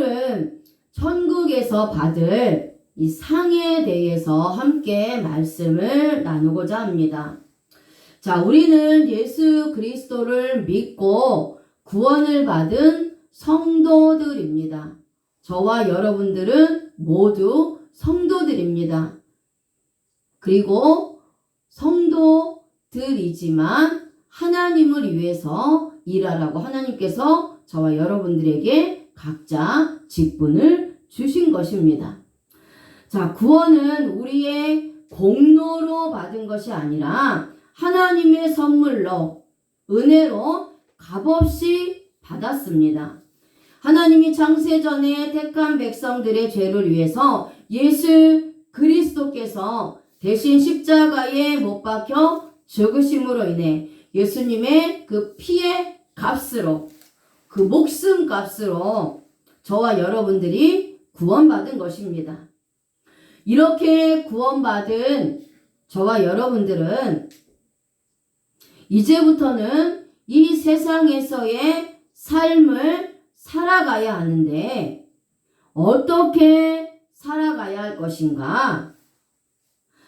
오늘은 천국에서 받을 이 상에 대해서 함께 말씀을 나누고자 합니다. 자, 우리는 예수 그리스도를 믿고 구원을 받은 성도들입니다. 저와 여러분들은 모두 성도들입니다. 그리고 성도들이지만 하나님을 위해서 일하라고 하나님께서 저와 여러분들에게 각자 직분을 주신 것입니다. 자, 구원은 우리의 공로로 받은 것이 아니라 하나님의 선물로, 은혜로 값없이 받았습니다. 하나님이 창세전에 택한 백성들의 죄를 위해서 예수 그리스도께서 대신 십자가에 못 박혀 죽으심으로 인해 예수님의 그 피의 값으로, 그 목숨 값으로 저와 여러분들이 구원받은 것입니다. 이렇게 구원받은 저와 여러분들은 이제부터는 이 세상에서의 삶을 살아가야 하는데 어떻게 살아가야 할 것인가?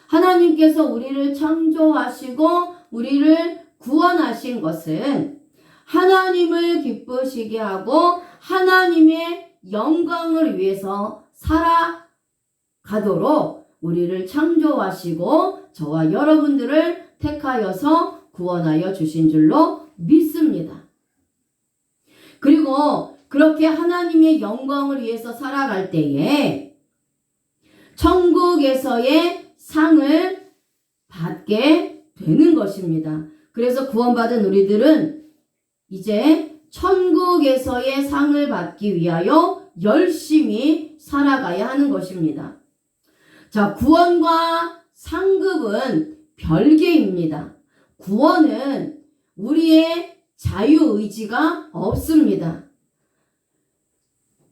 하나님께서 우리를 창조하시고 우리를 구원하신 것은 하나님을 기쁘시게 하고 하나님의 영광을 위해서 살아가도록 우리를 창조하시고 저와 여러분들을 택하여서 구원하여 주신 줄로 믿습니다. 그리고 그렇게 하나님의 영광을 위해서 살아갈 때에 천국에서의 상을 받게 되는 것입니다. 그래서 구원받은 우리들은 이제 천국에서의 상을 받기 위하여 열심히 살아가야 하는 것입니다. 자, 구원과 상급은 별개입니다. 구원은 우리의 자유의지가 없습니다.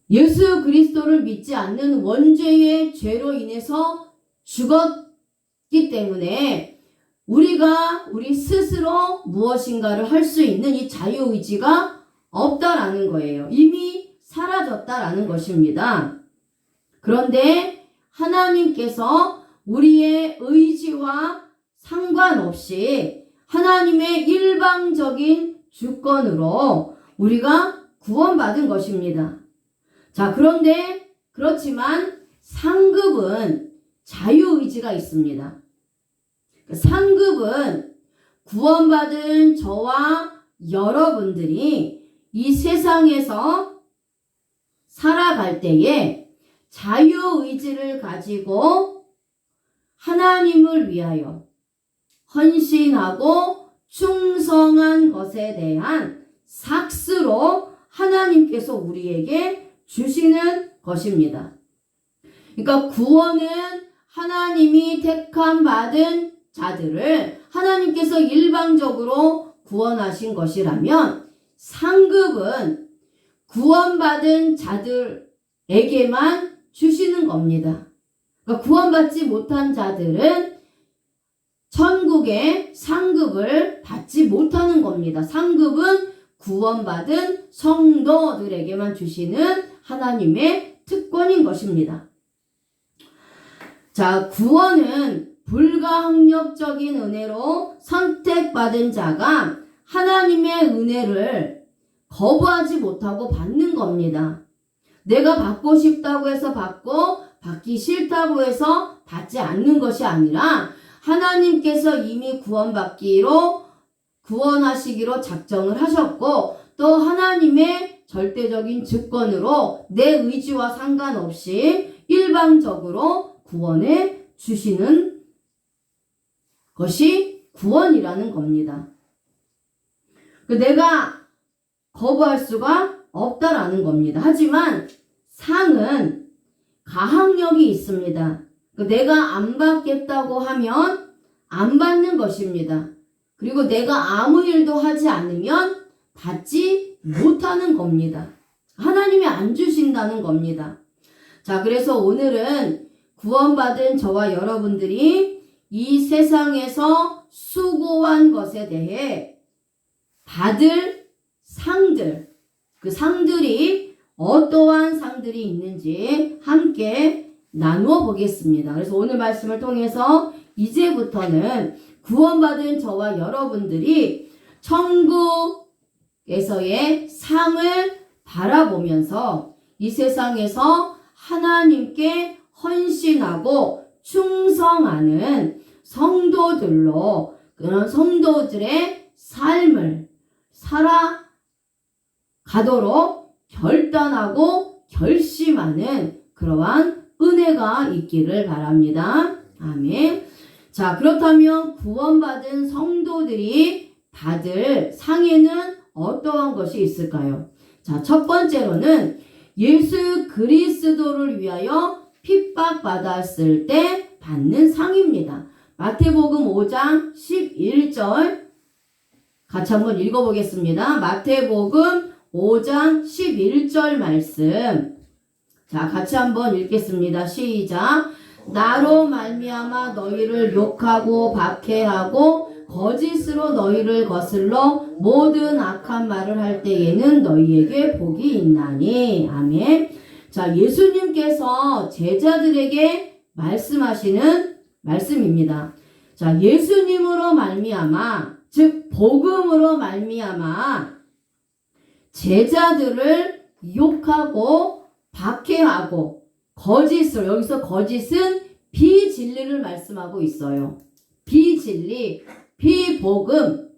예수 그리스도를 믿지 않는 원죄의 죄로 인해서 죽었기 때문에 우리가 우리 스스로 무엇인가를 할 수 있는 이 자유의지가 없다라는 거예요. 이미 사라졌다라는 것입니다. 그런데 하나님께서 우리의 의지와 상관없이 하나님의 일방적인 주권으로 우리가 구원받은 것입니다. 자, 그런데 그렇지만 상급은 자유의지가 있습니다. 상급은 구원받은 저와 여러분들이 이 세상에서 살아갈 때에 자유의지를 가지고 하나님을 위하여 헌신하고 충성한 것에 대한 삭스로 하나님께서 우리에게 주시는 것입니다. 그러니까 구원은 하나님이 택함 받은 자들을 하나님께서 일방적으로 구원하신 것이라면 상급은 구원받은 자들에게만 주시는 겁니다. 그러니까 구원받지 못한 자들은 천국의 상급을 받지 못하는 겁니다. 상급은 구원받은 성도들에게만 주시는 하나님의 특권인 것입니다. 자, 구원은 불가항력적인 은혜로 선택받은 자가 하나님의 은혜를 거부하지 못하고 받는 겁니다. 내가 받고 싶다고 해서 받고 받기 싫다고 해서 받지 않는 것이 아니라 하나님께서 이미 구원하시기로 작정을 하셨고 또 하나님의 절대적인 주권으로 내 의지와 상관없이 일방적으로 구원해 주시는 것이 구원이라는 겁니다. 내가 거부할 수가 없다라는 겁니다. 하지만 상은 가항력이 있습니다. 내가 안 받겠다고 하면 안 받는 것입니다. 그리고 내가 아무 일도 하지 않으면 받지 못하는 겁니다. 하나님이 안 주신다는 겁니다. 자, 그래서 오늘은 구원받은 저와 여러분들이 이 세상에서 수고한 것에 대해 받을 상들, 그 상들이 어떠한 상들이 있는지 함께 나누어 보겠습니다. 그래서 오늘 말씀을 통해서 이제부터는 구원받은 저와 여러분들이 천국에서의 상을 바라보면서 이 세상에서 하나님께 헌신하고 충성하는 성도들로 그런 성도들의 삶을 살아가도록 결단하고 결심하는 그러한 은혜가 있기를 바랍니다. 아멘. 자, 그렇다면 구원받은 성도들이 받을 상에는 어떠한 것이 있을까요? 자, 첫 번째로는 예수 그리스도를 위하여 핍박받았을 때 받는 상입니다. 마태복음 5장 11절 같이 한번 읽어보겠습니다. 마태복음 5장 11절 말씀. 자, 같이 한번 읽겠습니다. 시작. 나로 말미암아 너희를 욕하고 박해하고 거짓으로 너희를 거슬러 모든 악한 말을 할 때에는 너희에게 복이 있나니. 아멘. 자, 예수님께서 제자들에게 말씀하시는 말씀입니다. 자, 예수님으로 말미암아, 즉 복음으로 말미암아 제자들을 욕하고 박해하고 거짓을, 여기서 거짓은 비진리를 말씀하고 있어요. 비진리, 비복음으로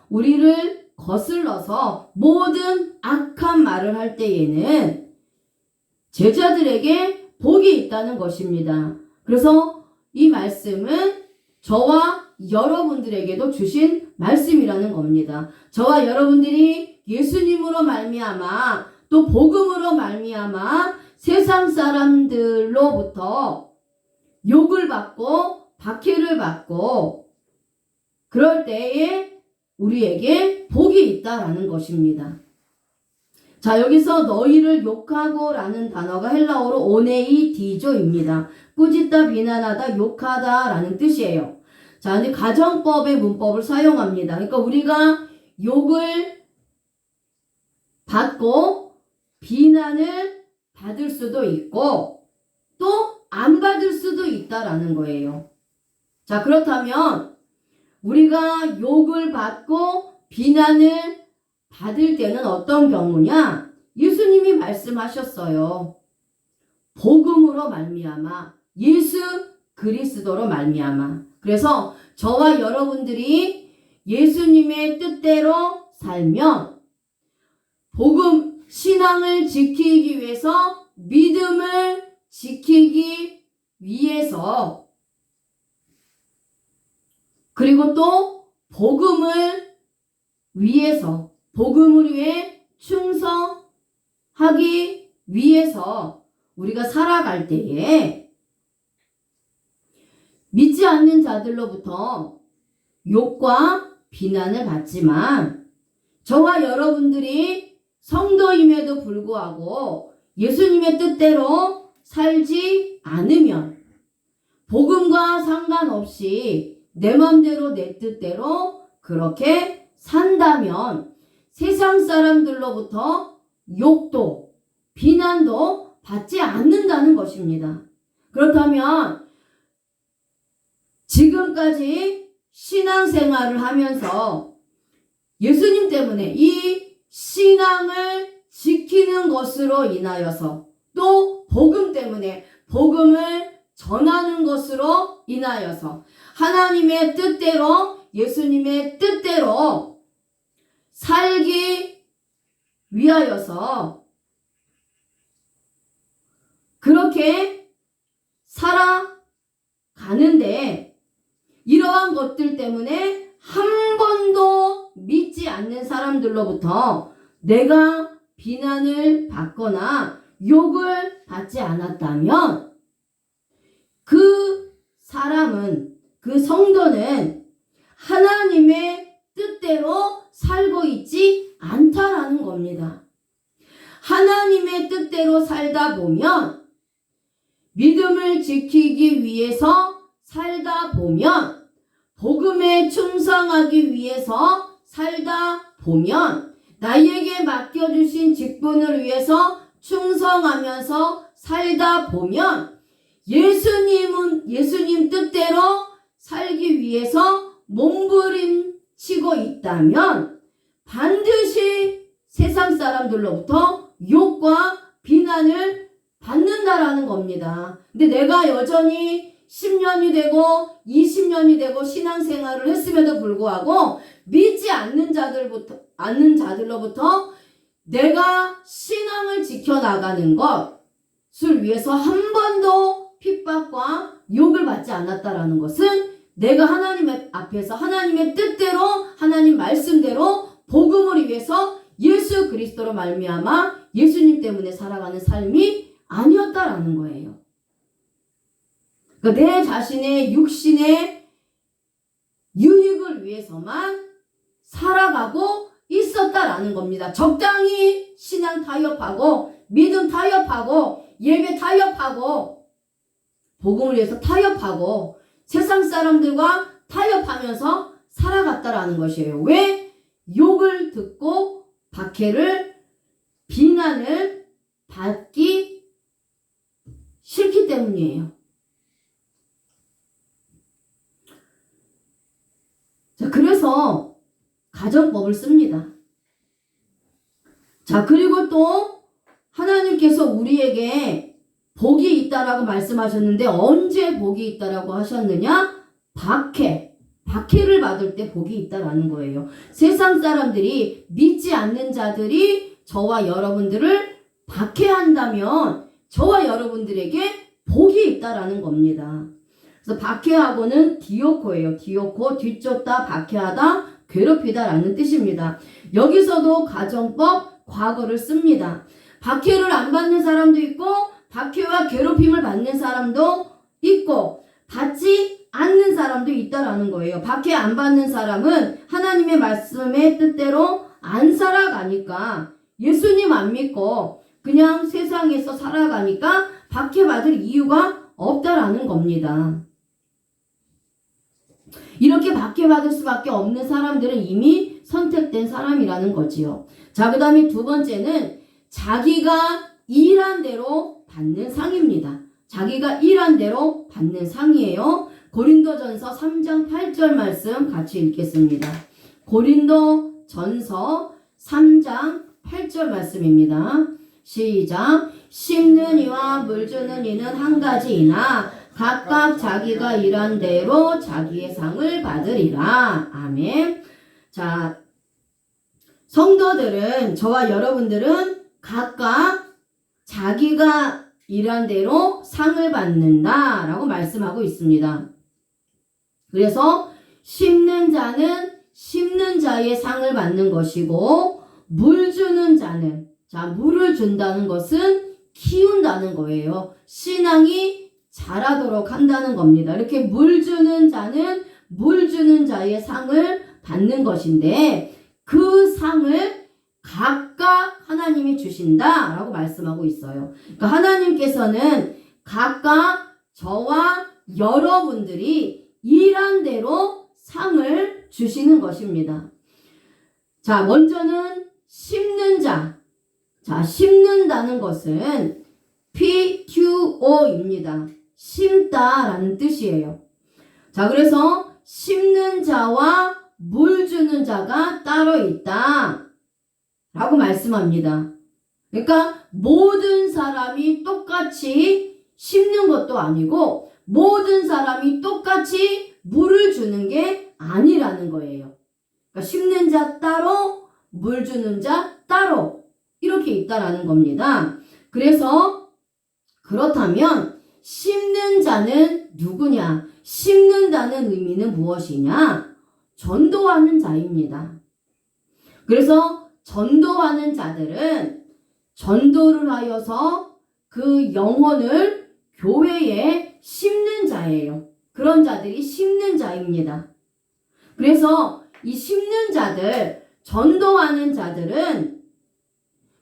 우리를 거슬러서 모든 악한 말을 할 때에는 제자들에게 복이 있다는 것입니다. 그래서 이 말씀은 저와 여러분들에게도 주신 말씀이라는 겁니다. 저와 여러분들이 예수님으로 말미암아 또 복음으로 말미암아 세상 사람들로부터 욕을 받고 박해를 받고 그럴 때에 우리에게 복이 있다라는 것입니다. 자, 여기서 너희를 욕하고 라는 단어가 헬라어로 오네이디조입니다. 꾸짖다, 비난하다, 욕하다 라는 뜻이에요. 자, 근데 가정법의 문법을 사용합니다. 그러니까 우리가 욕을 받고 비난을 받을 수도 있고 또 안 받을 수도 있다라는 거예요. 자, 그렇다면 우리가 욕을 받고 비난을 받을 때는 어떤 경우냐? 예수님이 말씀하셨어요. 복음으로 말미암아, 예수 그리스도로 말미암아. 그래서 저와 여러분들이 예수님의 뜻대로 살면 복음, 신앙을 지키기 위해서, 믿음을 지키기 위해서, 그리고 또 복음을 위해서, 복음을 위해 충성하기 위해서 우리가 살아갈 때에 믿지 않는 자들로부터 욕과 비난을 받지만 저와 여러분들이 성도임에도 불구하고 예수님의 뜻대로 살지 않으면 복음과 상관없이 내 맘대로 내 뜻대로 그렇게 산다면 세상 사람들로부터 욕도 비난도 받지 않는다는 것입니다. 그렇다면 지금까지 신앙생활을 하면서 예수님 때문에 이 신앙을 지키는 것으로 인하여서 또 복음 때문에 복음을 전하는 것으로 인하여서 하나님의 뜻대로 예수님의 뜻대로 살기 위하여서 그렇게 살아가는데 이러한 것들 때문에 한 번도 믿지 않는 사람들로부터 내가 비난을 받거나 욕을 받지 않았다면 그 사람은, 그 성도는 하나님의 뜻대로 살고 있지 않다라는 겁니다. 하나님의 뜻대로 살다 보면, 믿음을 지키기 위해서 살다 보면, 복음에 충성하기 위해서 살다 보면 나에게 맡겨주신 직분을 위해서 충성하면서 살다 보면 예수님 뜻대로 살기 위해서 몸부림치고 있다면 반드시 세상 사람들로부터 욕과 비난을 받는다라는 겁니다. 근데 내가 여전히 10년이 되고 20년이 되고 신앙생활을 했음에도 불구하고 믿지 않는 자들로부터 내가 신앙을 지켜나가는 것을 위해서 한 번도 핍박과 욕을 받지 않았다라는 것은 내가 하나님 앞에서 하나님의 뜻대로 하나님 말씀대로 복음을 위해서 예수 그리스도로 말미암아 예수님 때문에 살아가는 삶이 아니었다라는 거예요. 그러니까 내 자신의 육신의 유익을 위해서만 살아가고 있었다라는 겁니다. 적당히 신앙 타협하고 믿음 타협하고 예배 타협하고 복음을 위해서 타협하고 세상 사람들과 타협하면서 살아갔다라는 것이에요. 왜? 욕을 듣고 박해를 비난을 받기 싫기 때문이에요. 자, 그래서 가정법을 씁니다. 자, 그리고 또 하나님께서 우리에게 복이 있다라고 말씀하셨는데 언제 복이 있다라고 하셨느냐? 박해를 받을 때 복이 있다라는 거예요. 세상 사람들이 믿지 않는 자들이 저와 여러분들을 박해한다면 저와 여러분들에게 복이 있다라는 겁니다. 그래서 박해하고는 디오코예요. 디오코, 뒤쫓다, 박해하다, 괴롭히다 라는 뜻입니다. 여기서도 가정법 과거를 씁니다. 박해를 안 받는 사람도 있고 박해와 괴롭힘을 받는 사람도 있고 받지 않는 사람도 있다라는 거예요. 박해 안 받는 사람은 하나님의 말씀의 뜻대로 안 살아가니까 예수님 안 믿고 그냥 세상에서 살아가니까 박해받을 이유가 없다라는 겁니다. 이렇게 박해받을 수밖에 없는 사람들은 이미 선택된 사람이라는 거지요. 자, 그 다음에 두 번째는 자기가 일한 대로 받는 상입니다. 자기가 일한 대로 받는 상이에요. 고린도전서 3장 8절 말씀 같이 읽겠습니다. 고린도전서 3장 8절 말씀입니다. 시작. 심는 이와 물 주는 이는 한 가지이나 각각 자기가 일한 대로 자기의 상을 받으리라. 아멘. 자, 성도들은 저와 여러분들은 각각 자기가 일한 대로 상을 받는다 라고 말씀하고 있습니다. 그래서 심는 자는 심는 자의 상을 받는 것이고 물 주는 자는 자 물을 준다는 것은 키운다는 거예요. 신앙이 자라도록 한다는 겁니다. 이렇게 물 주는 자는 물 주는 자의 상을 받는 것인데 그 상을 각각 하나님이 주신다라고 말씀하고 있어요. 그러니까 하나님께서는 각각 저와 여러분들이 일한 대로 상을 주시는 것입니다. 자, 먼저는 심는 자. 자, 심는다는 것은 PQO입니다. 심다라는 뜻이에요. 자, 그래서 심는 자와 물 주는 자가 따로 있다 라고 말씀합니다. 그러니까 모든 사람이 똑같이 심는 것도 아니고 모든 사람이 똑같이 물을 주는 게 아니라는 거예요. 그러니까 심는 자 따로 물 주는 자 따로 이렇게 있다라는 겁니다. 그래서 그렇다면 심는 자는 누구냐? 심는다는 의미는 무엇이냐? 전도하는 자입니다. 그래서 전도하는 자들은 전도를 하여서 그 영혼을 교회에 심는 자예요. 그런 자들이 심는 자입니다. 그래서 이 심는 자들, 전도하는 자들은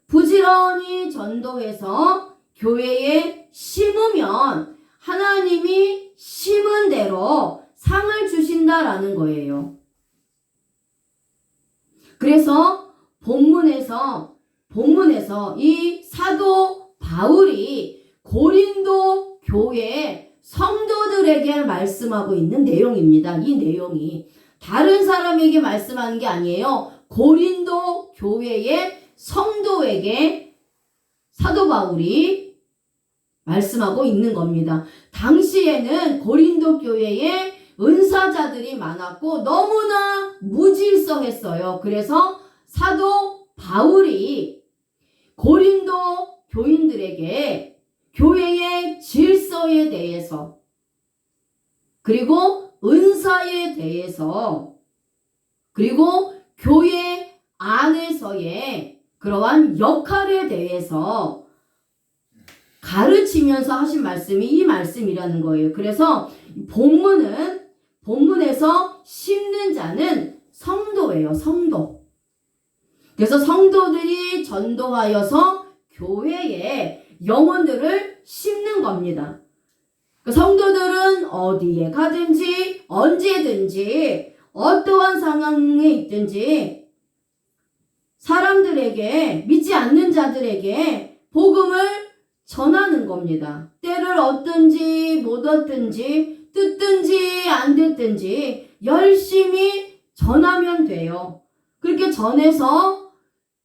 부지런히 전도해서 교회에 심으면 하나님이 심은 대로 상을 주신다라는 거예요. 그래서 본문에서 이 사도 바울이 고린도 교회 성도들에게 말씀하고 있는 내용입니다. 이 내용이 다른 사람에게 말씀하는 게 아니에요. 고린도 교회의 성도에게 사도 바울이 말씀하고 있는 겁니다. 당시에는 고린도 교회에 은사자들이 많았고 너무나 무질서했어요. 그래서 사도 바울이 고린도 교인들에게 교회의 질서에 대해서 그리고 은사에 대해서 그리고 교회 안에서의 그러한 역할에 대해서 가르치면서 하신 말씀이 이 말씀이라는 거예요. 그래서 본문에서 심는 자는 성도예요. 성도. 그래서 성도들이 전도하여서 교회에 영혼들을 심는 겁니다. 성도들은 어디에 가든지 언제든지 어떠한 상황에 있든지 사람들에게 믿지 않는 자들에게 복음을 전하는 겁니다. 때를 얻든지 못 얻든지 듣든지 안 듣든지 열심히 전하면 돼요. 그렇게 전해서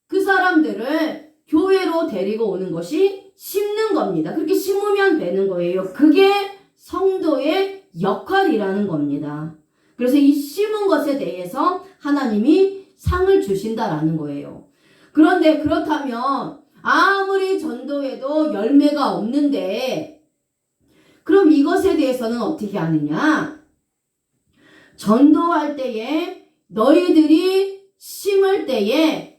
그 사람들을 교회로 데리고 오는 것이 심는 겁니다. 그렇게 심으면 되는 거예요. 그게 성도의 역할이라는 겁니다. 그래서 이 심은 것에 대해서 하나님이 상을 주신다라는 거예요. 그런데 그렇다면 아무리 전도해도 열매가 없는데 그럼 이것에 대해서는 어떻게 하느냐? 전도할 때에 너희들이 심을 때에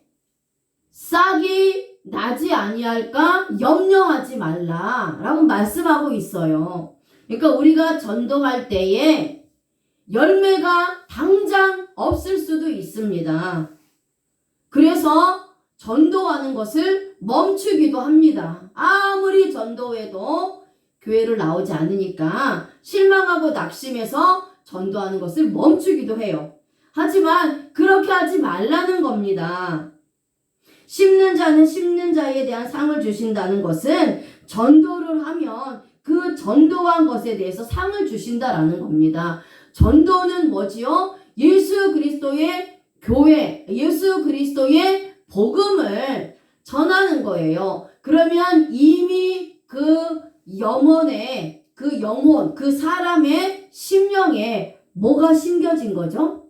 싹이 나지 아니할까 염려하지 말라라고 말씀하고 있어요. 그러니까 우리가 전도할 때에 열매가 당장 없을 수도 있습니다. 그래서 전도하는 것을 멈추기도 합니다. 아무리 전도해도 교회를 나오지 않으니까 실망하고 낙심해서 전도하는 것을 멈추기도 해요. 하지만 그렇게 하지 말라는 겁니다. 심는 자는 심는 자에 대한 상을 주신다는 것은 전도를 하면 그 전도한 것에 대해서 상을 주신다라는 겁니다. 전도는 뭐지요? 예수 그리스도의 교회, 예수 그리스도의 복음을 전하는 거예요. 그러면 이미 그 영혼의, 그 영혼, 그 사람의 심령에 뭐가 심겨진 거죠?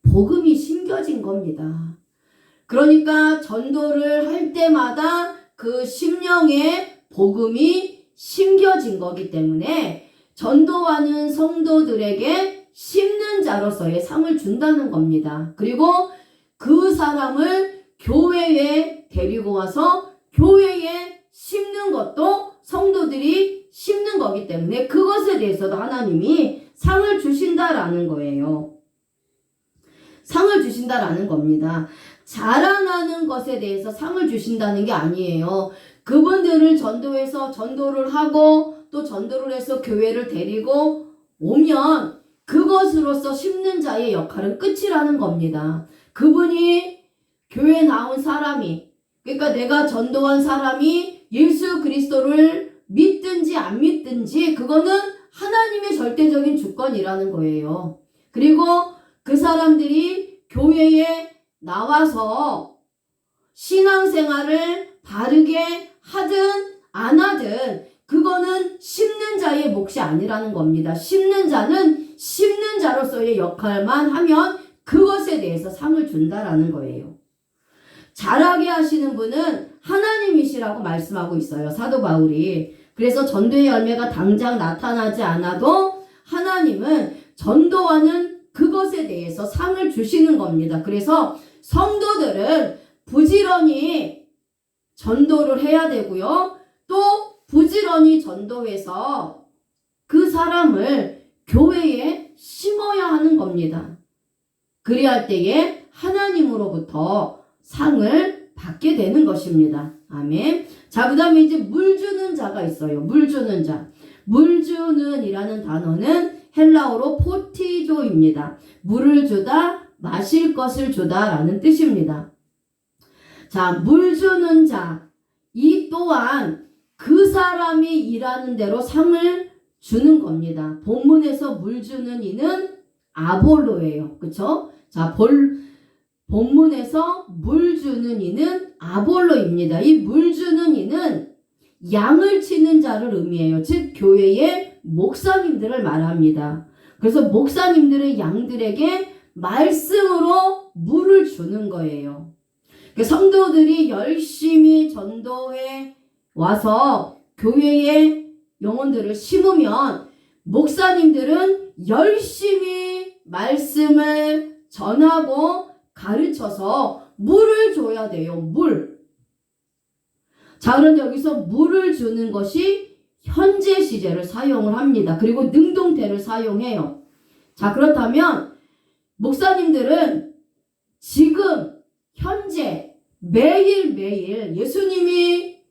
복음이 심겨진 겁니다. 그러니까 전도를 할 때마다 그 심령에 복음이 심겨진 거기 때문에 전도하는 성도들에게 심는 자로서의 상을 준다는 겁니다. 그리고 그 사람을 교회에 데리고 와서 교회에 심는 것도 성도들이 심는 거기 때문에 그것에 대해서도 하나님이 상을 주신다라는 거예요. 상을 주신다라는 겁니다. 자라나는 것에 대해서 상을 주신다는 게 아니에요. 그분들을 전도해서 전도를 하고 또 전도를 해서 교회를 데리고 오면 그것으로서 심는 자의 역할은 끝이라는 겁니다. 그분이 교회에 나온 사람이, 그러니까 내가 전도한 사람이 예수 그리스도를 믿든지 안 믿든지 그거는 하나님의 절대적인 주권이라는 거예요. 그리고 그 사람들이 교회에 나와서 신앙생활을 바르게 하든 안 하든 그거는 심는 자의 몫이 아니라는 겁니다. 심는 자는 심는 자로서의 역할만 하면 그것에 대해서 상을 준다라는 거예요. 자라게 하시는 분은 하나님이시라고 말씀하고 있어요. 사도 바울이. 그래서 전도의 열매가 당장 나타나지 않아도 하나님은 전도하는 그것에 대해서 상을 주시는 겁니다. 그래서 성도들은 부지런히 전도를 해야 되고요. 또 부지런히 전도해서 그 사람을 교회에 심어야 하는 겁니다. 그래야 할 때에 하나님으로부터 상을 받게 되는 것입니다. 아멘. 자, 그 다음에 이제 물 주는 자가 있어요. 물 주는 자. 물 주는 이라는 단어는 헬라어로 포티조입니다. 물을 주다, 마실 것을 주다 라는 뜻입니다. 자, 물 주는 자. 이 또한 그 사람이 일하는 대로 상을 주는 겁니다. 본문에서 물 주는 이는 아볼로예요. 그쵸? 자, 본문에서 물 주는 이는 아볼로입니다. 이 물 주는 이는 양을 치는 자를 의미해요. 즉 교회의 목사님들을 말합니다. 그래서 목사님들은 양들에게 말씀으로 물을 주는 거예요. 성도들이 열심히 전도해 와서 교회의 영혼들을 심으면 목사님들은 열심히 말씀을 전하고 가르쳐서 물을 줘야 돼요. 물. 자, 그런데 여기서 물을 주는 것이 현재 시제를 사용을 합니다. 그리고 능동태를 사용해요. 자, 그렇다면 목사님들은 지금 현재 매일매일 예수님이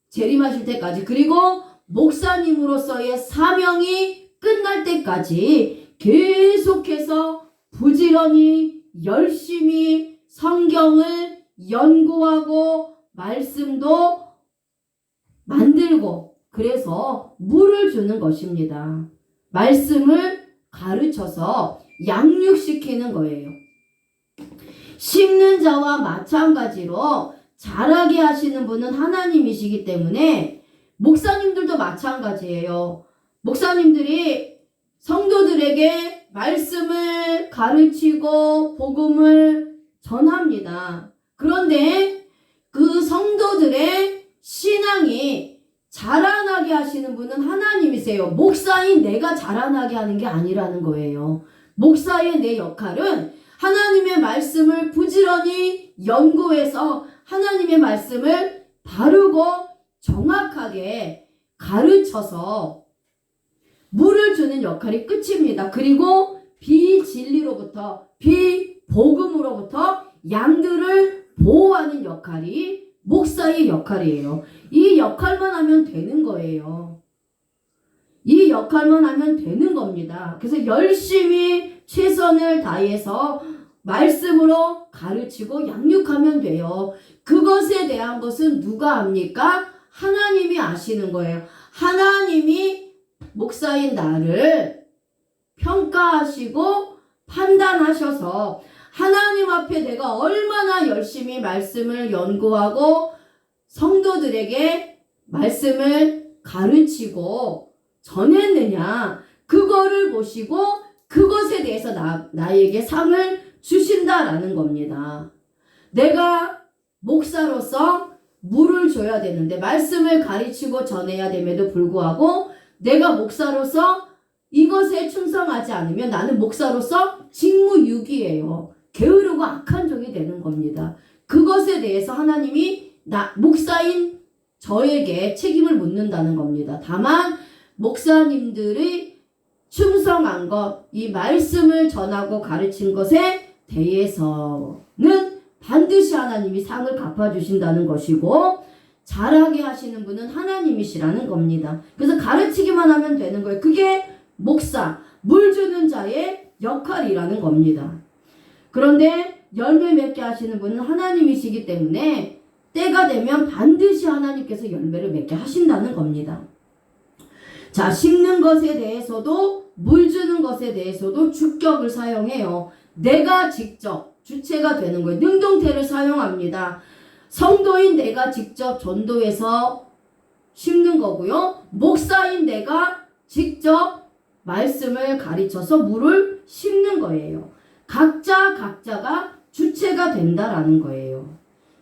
재림하실 때까지 그리고 목사님으로서의 사명이 끝날 때까지 계속해서 부지런히 열심히 성경을 연구하고 말씀도 만들고 그래서 물을 주는 것입니다. 말씀을 가르쳐서 양육시키는 거예요. 심는 자와 마찬가지로 자라게 하시는 분은 하나님이시기 때문에 목사님들도 마찬가지예요. 목사님들이 성도들에게 말씀을 가르치고 복음을 전합니다. 그런데 그 성도들의 신앙이 자라나게 하시는 분은 하나님이세요. 목사인 내가 자라나게 하는 게 아니라는 거예요. 목사의 내 역할은 하나님의 말씀을 부지런히 연구해서 하나님의 말씀을 바르고 정확하게 가르쳐서 물을 주는 역할이 끝입니다. 그리고 비진리로부터 비복음으로부터 양들을 보호하는 역할이 목사의 역할이에요. 이 역할만 하면 되는 거예요. 이 역할만 하면 되는 겁니다. 그래서 열심히 최선을 다해서 말씀으로 가르치고 양육하면 돼요. 그것에 대한 것은 누가 압니까? 하나님이 아시는 거예요. 하나님이 목사인 나를 평가하시고 판단하셔서 하나님 앞에 내가 얼마나 열심히 말씀을 연구하고 성도들에게 말씀을 가르치고 전했느냐 그거를 보시고 그것에 대해서 나에게 상을 주신다라는 겁니다. 내가 목사로서 물을 줘야 되는데 말씀을 가르치고 전해야 됨에도 불구하고 내가 목사로서 이것에 충성하지 않으면 나는 목사로서 직무유기예요. 게으르고 악한 종이 되는 겁니다. 그것에 대해서 하나님이 목사인 저에게 책임을 묻는다는 겁니다. 다만 목사님들이 충성한 것, 이 말씀을 전하고 가르친 것에 대해서는 반드시 하나님이 상을 갚아주신다는 것이고 잘하게 하시는 분은 하나님이시라는 겁니다. 그래서 가르치기만 하면 되는 거예요. 그게 목사, 물 주는 자의 역할이라는 겁니다. 그런데 열매 맺게 하시는 분은 하나님이시기 때문에 때가 되면 반드시 하나님께서 열매를 맺게 하신다는 겁니다. 자, 심는 것에 대해서도 물 주는 것에 대해서도 주격을 사용해요. 내가 직접 주체가 되는 거예요. 능동태를 사용합니다. 성도인 내가 직접 전도해서 심는 거고요. 목사인 내가 직접 말씀을 가르쳐서 물을 심는 거예요. 각자가 주체가 된다라는 거예요.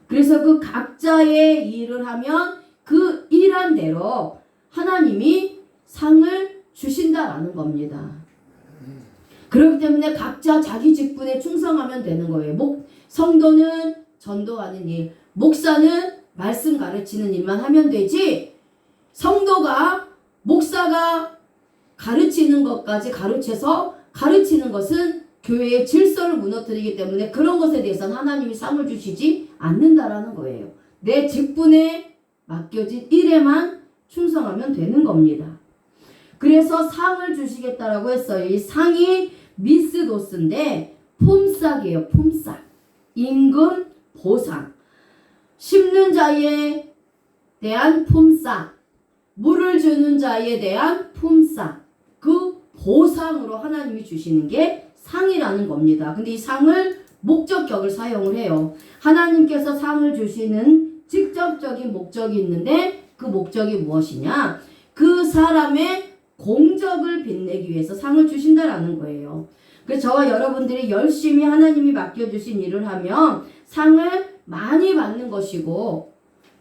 그래서 그 각자의 일을 하면 그 일한 대로 하나님이 상을 주신다라는 겁니다. 그렇기 때문에 각자 자기 직분에 충성하면 되는 거예요. 성도는 전도하는 일, 목사는 말씀 가르치는 일만 하면 되지 목사가 가르치는 것까지 가르쳐서 가르치는 것은 교회의 질서를 무너뜨리기 때문에 그런 것에 대해서는 하나님이 상을 주시지 않는다라는 거예요. 내 직분에 맡겨진 일에만 충성하면 되는 겁니다. 그래서 상을 주시겠다라고 했어요. 이 상이 미스도스인데 폼싹이에요. 폼싹. 임금, 보상. 심는 자에 대한 품삯, 물을 주는 자에 대한 품삯, 그 보상으로 하나님이 주시는 게 상이라는 겁니다. 근데 이 상을 목적격을 사용을 해요. 하나님께서 상을 주시는 직접적인 목적이 있는데 그 목적이 무엇이냐? 그 사람의 공적을 빛내기 위해서 상을 주신다라는 거예요. 그래서 저와 여러분들이 열심히 하나님이 맡겨주신 일을 하면 상을 많이 받는 것이고,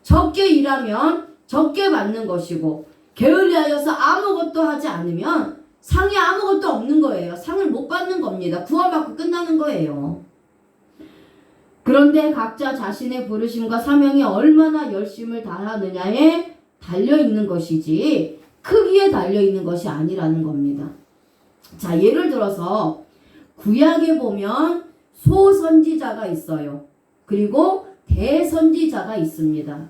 적게 일하면 적게 받는 것이고, 게을리하여서 아무것도 하지 않으면 상이 아무것도 없는 거예요. 상을 못 받는 겁니다. 구원받고 끝나는 거예요. 그런데 각자 자신의 부르심과 사명이 얼마나 열심을 다하느냐에 달려있는 것이지 크기에 달려있는 것이 아니라는 겁니다. 자, 예를 들어서 구약에 보면 소선지자가 있어요. 그리고 대선지자가 있습니다.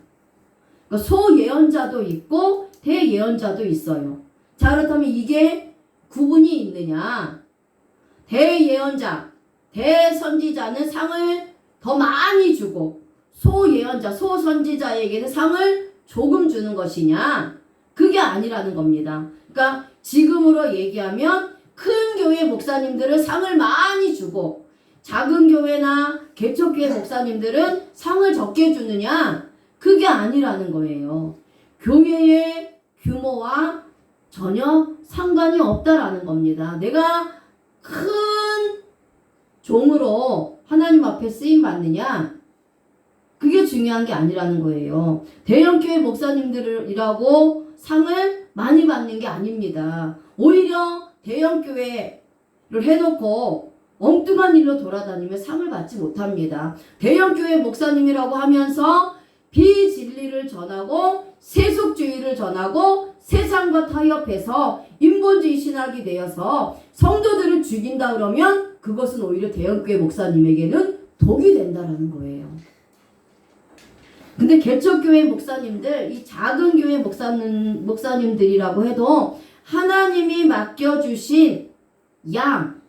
그러니까 소예언자도 있고 대예언자도 있어요. 자, 그렇다면 이게 구분이 있느냐? 대예언자, 대선지자는 상을 더 많이 주고 소예언자, 소선지자에게는 상을 조금 주는 것이냐? 그게 아니라는 겁니다. 그러니까 지금으로 얘기하면 큰 교회 목사님들은 상을 많이 주고 작은 교회나 개척교회 목사님들은 상을 적게 주느냐? 그게 아니라는 거예요. 교회의 규모와 전혀 상관이 없다라는 겁니다. 내가 큰 종으로 하나님 앞에 쓰임 받느냐? 그게 중요한 게 아니라는 거예요. 대형교회 목사님들이라고 상을 많이 받는 게 아닙니다. 오히려 대형교회를 해놓고 엉뚱한 일로 돌아다니면 상을 받지 못합니다. 대형교회 목사님이라고 하면서 비진리를 전하고 세속주의를 전하고 세상과 타협해서 인본주의 신학이 되어서 성도들을 죽인다 그러면 그것은 오히려 대형교회 목사님에게는 독이 된다라는 거예요. 근데 개척교회 목사님들, 이 작은 교회 목사님들이라고 해도 하나님이 맡겨주신 양,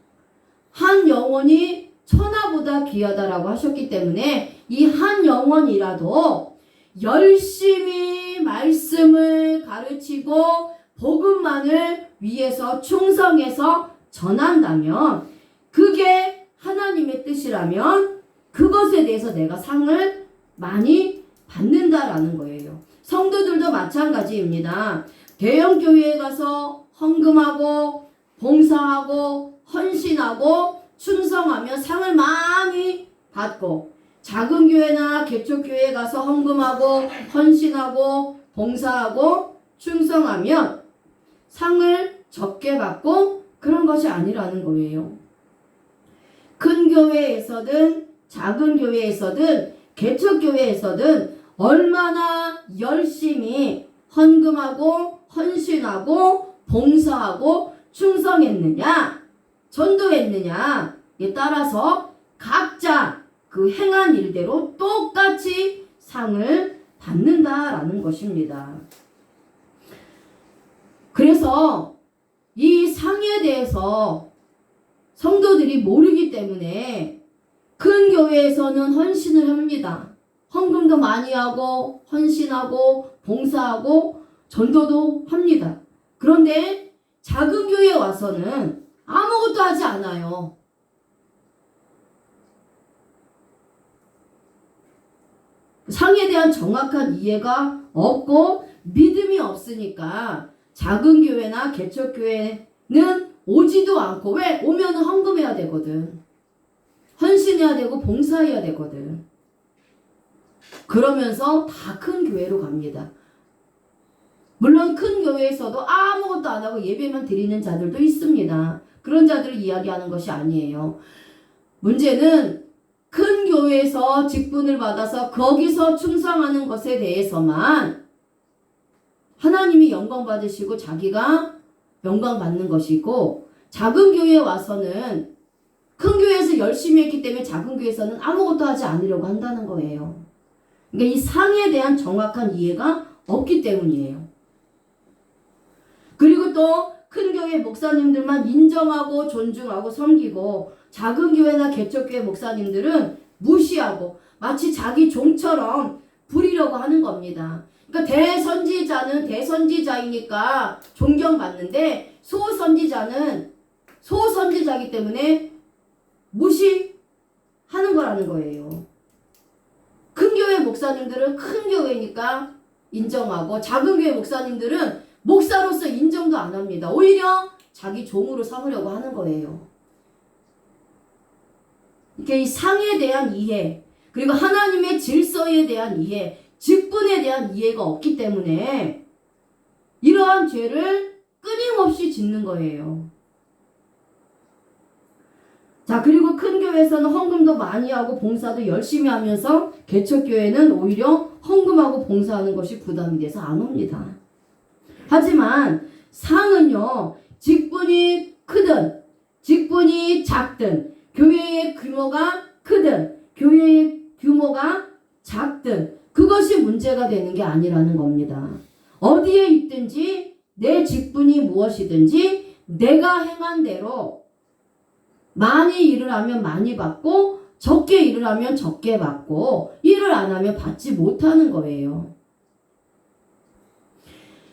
한 영혼이 천하보다 귀하다라고 하셨기 때문에 이 한 영혼이라도 열심히 말씀을 가르치고 복음만을 위해서 충성해서 전한다면 그게 하나님의 뜻이라면 그것에 대해서 내가 상을 많이 받는다라는 거예요. 성도들도 마찬가지입니다. 대형 교회에 가서 헌금하고 봉사하고 헌신하고 충성하면 상을 많이 받고, 작은 교회나 개척교회에 가서 헌금하고 헌신하고 봉사하고 충성하면 상을 적게 받고 그런 것이 아니라는 거예요. 큰 교회에서든 작은 교회에서든 개척교회에서든 얼마나 열심히 헌금하고 헌신하고 봉사하고 충성했느냐, 전도했느냐에 따라서 각자 그 행한 일대로 똑같이 상을 받는다라는 것입니다. 그래서 이 상에 대해서 성도들이 모르기 때문에 큰 교회에서는 헌신을 합니다. 헌금도 많이 하고 헌신하고 봉사하고 전도도 합니다. 그런데 작은 교회에 와서는 아무것도 하지 않아요. 상에 대한 정확한 이해가 없고 믿음이 없으니까 작은 교회나 개척교회는 오지도 않고, 왜? 오면은 헌금해야 되거든. 헌신해야 되고 봉사해야 되거든. 그러면서 다 큰 교회로 갑니다. 물론 큰 교회에서도 아무것도 안 하고 예배만 드리는 자들도 있습니다. 그런 자들을 이야기하는 것이 아니에요. 문제는 큰 교회에서 직분을 받아서 거기서 충성하는 것에 대해서만 하나님이 영광 받으시고 자기가 영광 받는 것이고, 작은 교회에 와서는 큰 교회에서 열심히 했기 때문에 작은 교회에서는 아무것도 하지 않으려고 한다는 거예요. 그러니까 이 상에 대한 정확한 이해가 없기 때문이에요. 그리고 또 큰 교회 목사님들만 인정하고 존중하고 섬기고, 작은 교회나 개척교회 목사님들은 무시하고 마치 자기 종처럼 부리려고 하는 겁니다. 그러니까 대선지자는 대선지자이니까 존경받는데 소선지자는 소선지자이기 때문에 무시하는 거라는 거예요. 큰 교회 목사님들은 큰 교회니까 인정하고 작은 교회 목사님들은 목사로서 인정도 안 합니다. 오히려 자기 종으로 삼으려고 하는 거예요. 이렇게 이 상에 대한 이해, 그리고 하나님의 질서에 대한 이해, 직분에 대한 이해가 없기 때문에 이러한 죄를 끊임없이 짓는 거예요. 자, 그리고 큰 교회에서는 헌금도 많이 하고 봉사도 열심히 하면서 개척교회는 오히려 헌금하고 봉사하는 것이 부담이 돼서 안 옵니다. 하지만 상은요, 직분이 크든 직분이 작든 교회의 규모가 크든 교회의 규모가 작든 그것이 문제가 되는 게 아니라는 겁니다. 어디에 있든지 내 직분이 무엇이든지 내가 행한 대로 많이 일을 하면 많이 받고 적게 일을 하면 적게 받고 일을 안 하면 받지 못하는 거예요.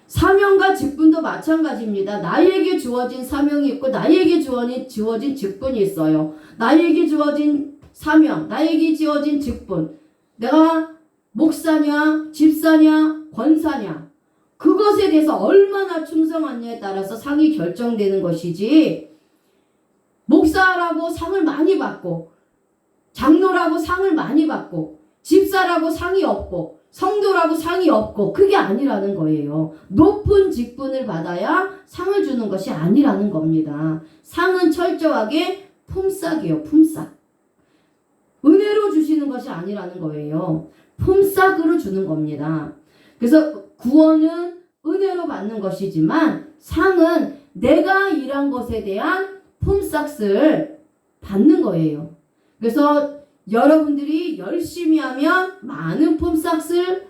사명과 직분도 마찬가지입니다. 나에게 주어진 사명이 있고 나에게 주어진 직분이 있어요. 나에게 주어진 사명, 나에게 주어진 직분, 내가 목사냐, 집사냐, 권사냐 그것에 대해서 얼마나 충성하냐에 따라서 상이 결정되는 것이지 목사라고 상을 많이 받고 장로라고 상을 많이 받고 집사라고 상이 없고 성도라고 상이 없고 그게 아니라는 거예요. 높은 직분을 받아야 상을 주는 것이 아니라는 겁니다. 상은 철저하게 품삯이에요. 품삯. 은혜로 주시는 것이 아니라는 거예요. 품삯으로 주는 겁니다. 그래서 구원은 은혜로 받는 것이지만 상은 내가 일한 것에 대한 품삯을 받는 거예요. 그래서 여러분들이 열심히 하면 많은 품삯을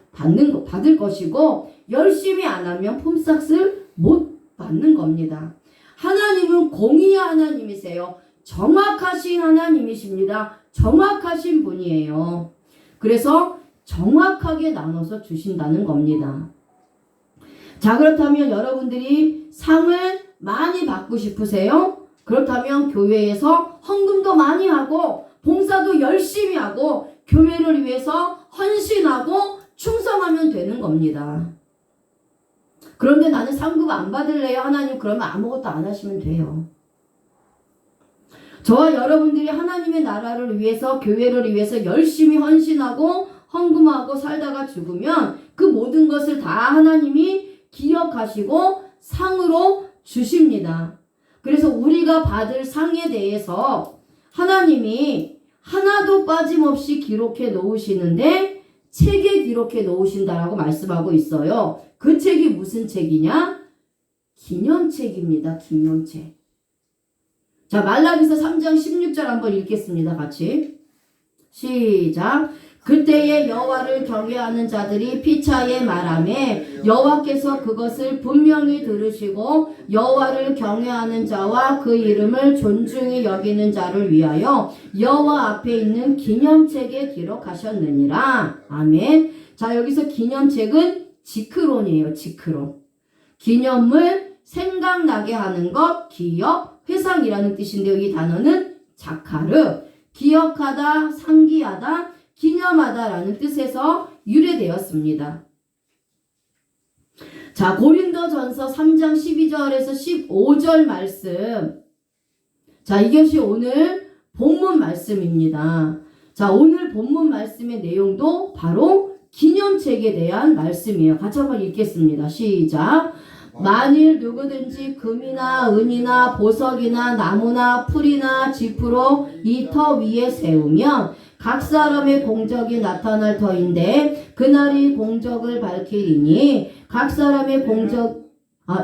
받을 것이고 열심히 안 하면 품삯을 못 받는 겁니다. 하나님은 공의의 하나님이세요. 정확하신 하나님이십니다. 정확하신 분이에요. 그래서 정확하게 나눠서 주신다는 겁니다. 자, 그렇다면 여러분들이 상을 많이 받고 싶으세요? 그렇다면 교회에서 헌금도 많이 하고 봉사도 열심히 하고 교회를 위해서 헌신하고 충성하면 되는 겁니다. 그런데 나는 상급 안 받을래요? 하나님 그러면 아무것도 안 하시면 돼요. 저와 여러분들이 하나님의 나라를 위해서 교회를 위해서 열심히 헌신하고 헌금하고 살다가 죽으면 그 모든 것을 다 하나님이 기억하시고 상으로 주십니다. 그래서 우리가 받을 상에 대해서 하나님이 하나도 빠짐없이 기록해 놓으시는데 책에 기록해 놓으신다라고 말씀하고 있어요. 그 책이 무슨 책이냐? 기념책입니다. 기념책. 자, 말라기서 3장 16절 한번 읽겠습니다. 같이. 시작. 그때에 여호와를 경외하는 자들이 피차에 말하매 여호와께서 그것을 분명히 들으시고 여호와를 경외하는 자와 그 이름을 존중히 여기는 자를 위하여 여호와 앞에 있는 기념책에 기록하셨느니라. 아멘. 자, 여기서 기념책은 지크론이에요. 지크론. 기념을 생각나게 하는 것, 기억, 회상이라는 뜻인데요. 이 단어는 자카르, 기억하다, 상기하다, 기념하다라는 뜻에서 유래되었습니다. 자, 고린도전서 3장 12절에서 15절 말씀. 자, 이것이 오늘 본문 말씀입니다. 자, 오늘 본문 말씀의 내용도 바로 기념책에 대한 말씀이에요. 같이 한번 읽겠습니다. 시작. 만일 누구든지 금이나 은이나 보석이나 나무나 풀이나 지푸로 이 터 위에 세우면 각 사람의 공적이 나타날 터인데 그날이 공적을 밝히리니 각 사람의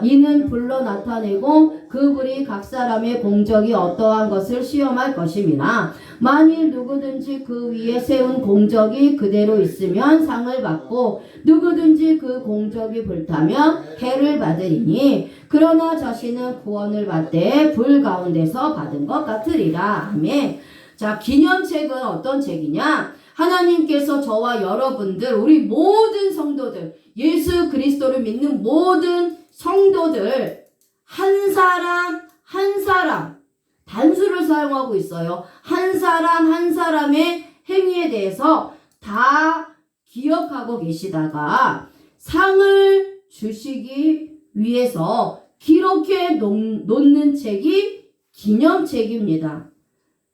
이는 불로 나타내고 그 불이 각 사람의 공적이 어떠한 것을 시험할 것임이나 만일 누구든지 그 위에 세운 공적이 그대로 있으면 상을 받고 누구든지 그 공적이 불타면 해를 받으리니 그러나 자신은 구원을 받되 불 가운데서 받은 것 같으리라. 아멘. 자, 기념책은 어떤 책이냐? 하나님께서 저와 여러분들, 우리 모든 성도들, 예수 그리스도를 믿는 모든 성도들, 한 사람 한 사람 단수를 사용하고 있어요. 한 사람 한 사람의 행위에 대해서 다 기억하고 계시다가 상을 주시기 위해서 기록해 놓는 책이 기념책입니다.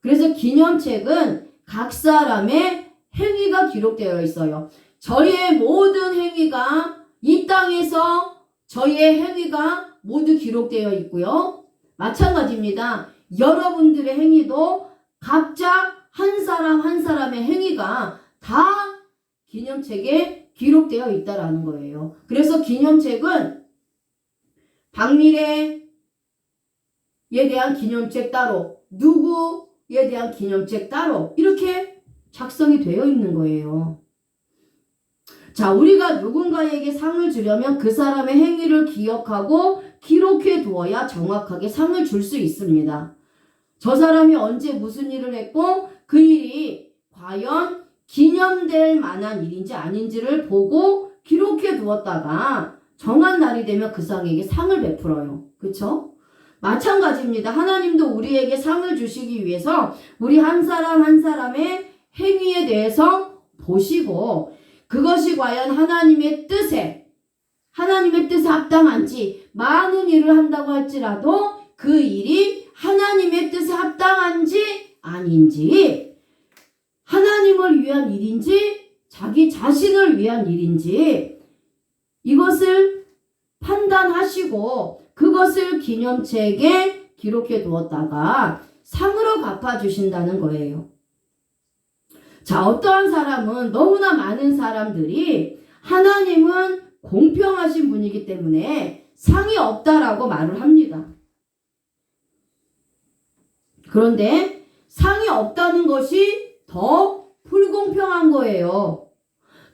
그래서 기념책은 각 사람의 행위가 기록되어 있어요. 저희의 모든 행위가 이 땅에서 저희의 행위가 모두 기록되어 있고요. 마찬가지입니다. 여러분들의 행위도 각자 한 사람 한 사람의 행위가 다 기념책에 기록되어 있다라는 거예요. 그래서 기념책은 박미래에 대한 기념책 따로, 누구에 대한 기념책 따로 이렇게 작성이 되어 있는 거예요. 자, 우리가 누군가에게 상을 주려면 그 사람의 행위를 기억하고 기록해 두어야 정확하게 상을 줄 수 있습니다. 저 사람이 언제 무슨 일을 했고 그 일이 과연 기념될 만한 일인지 아닌지를 보고 기록해 두었다가 정한 날이 되면 그 사람에게 상을 베풀어요. 그렇죠? 마찬가지입니다. 하나님도 우리에게 상을 주시기 위해서 우리 한 사람 한 사람의 행위에 대해서 보시고 그것이 과연 하나님의 뜻에 합당한지, 많은 일을 한다고 할지라도 그 일이 하나님의 뜻에 합당한지 아닌지, 하나님을 위한 일인지 자기 자신을 위한 일인지 이것을 판단하시고 그것을 기념책에 기록해 두었다가 상으로 갚아주신다는 거예요. 자, 어떠한 사람은, 너무나 많은 사람들이 하나님은 공평하신 분이기 때문에 상이 없다라고 말을 합니다. 그런데 상이 없다는 것이 더 불공평한 거예요.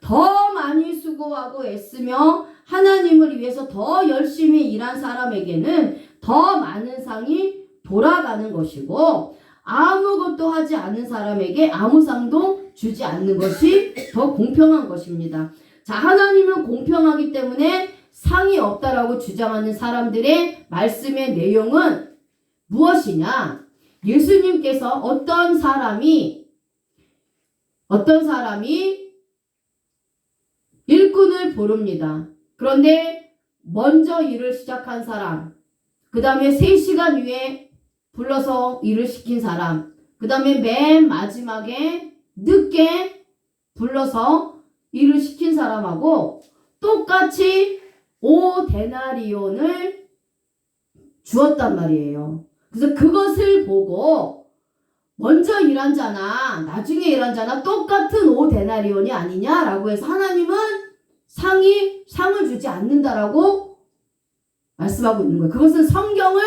더 많이 수고하고 애쓰며 하나님을 위해서 더 열심히 일한 사람에게는 더 많은 상이 돌아가는 것이고, 아무것도 하지 않은 사람에게 아무 상도 주지 않는 것이 더 공평한 것입니다. 자, 하나님은 공평하기 때문에 상이 없다라고 주장하는 사람들의 말씀의 내용은 무엇이냐? 예수님께서 어떤 사람이 일꾼을 부릅니다. 그런데 먼저 일을 시작한 사람, 그 다음에 3시간 후에 불러서 일을 시킨 사람, 그 다음에 맨 마지막에 늦게 불러서 일을 시킨 사람하고 똑같이 5데나리온을 주었단 말이에요. 그래서 그것을 보고 먼저 일한 자나 나중에 일한 자나 똑같은 5데나리온이 아니냐라고 해서 하나님은 상을 주지 않는다라고 말씀하고 있는 거예요. 그것은 성경을